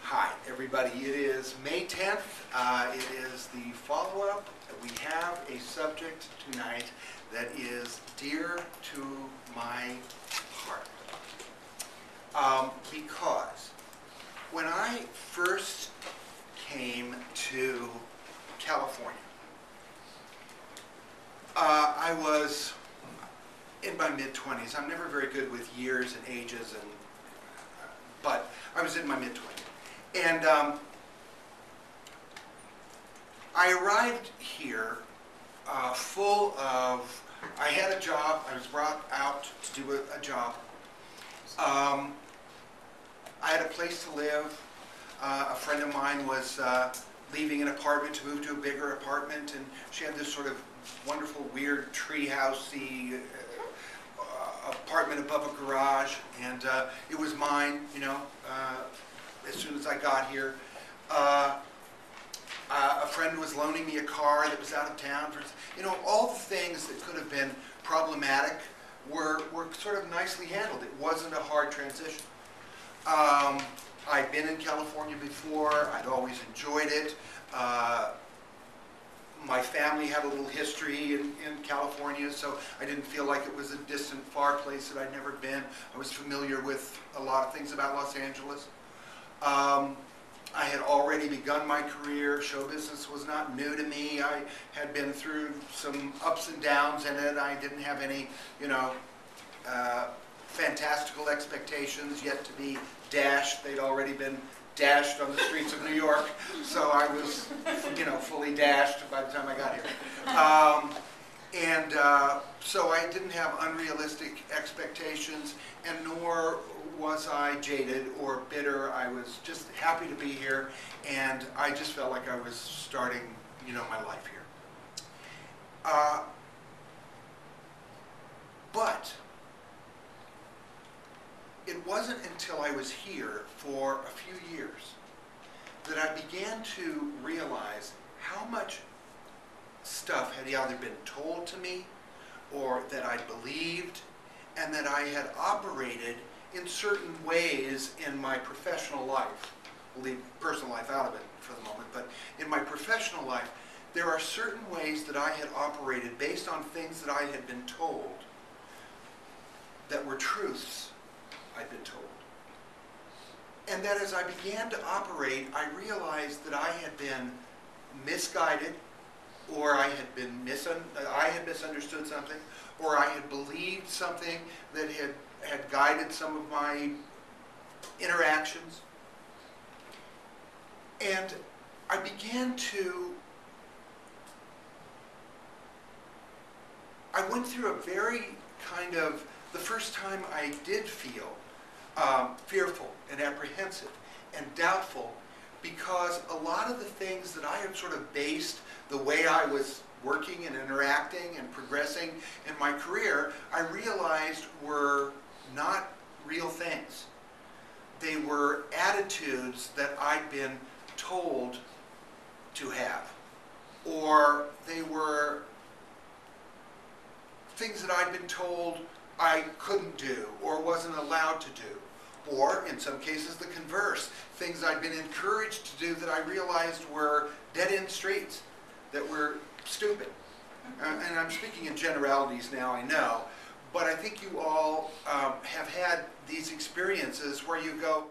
Hi, everybody. It is May 10th. It is the follow-up. We have a subject tonight that is dear to my heart. Because when I first came to California, I was in my mid-20s. I'm never very good with years and ages, but I was in my mid-20s. And I arrived here full of, I had a job, I was brought out to do a job. I had a place to live. A friend of mine was leaving an apartment to move to a bigger apartment, and she had this sort of wonderful, weird, tree-housey apartment above a garage, and it was mine, you know, as soon as I got here. A friend was loaning me a car that was out of town. You know, all the things that could have been problematic were sort of nicely handled. It wasn't a hard transition. I'd been in California before. I'd always enjoyed it. My family had a little history in California, so I didn't feel like it was a distant, far place that I'd never been. I was familiar with a lot of things about Los Angeles. I had already begun my career. Show business was not new to me. I had been through some ups and downs in it. I didn't have any, you know, fantastical expectations yet to be dashed. They'd already been dashed on the streets of New York, so I was, you know, fully dashed by the time I got here. So I didn't have unrealistic expectations, and nor was I jaded or bitter. I was just happy to be here, and I just felt like I was starting, you know, my life here. But it wasn't until I was here for a few years that I began to realize how much stuff had either been told to me or that I believed, and that I had operated in certain ways in my professional life. We'll leave personal life out of it for the moment, but in my professional life, there are certain ways that I had operated based on things that I had been told that were truths I'd been told. And that as I began to operate, I realized that I had been misguided, or I had misunderstood something, or I had believed something that had guided some of my interactions. And I began to, I went through a very kind of, the first time I did feel fearful and apprehensive and doubtful, because a lot of the things that I had sort of based the way I was working and interacting and progressing in my career, I realized were not real things. They were attitudes that I'd been told to have, or they were things that I'd been told I couldn't do or wasn't allowed to do. Or, in some cases, the converse, things I'd been encouraged to do that I realized were dead-end streets, that were stupid. And I'm speaking in generalities now, I know, but I think you all have had these experiences where you go,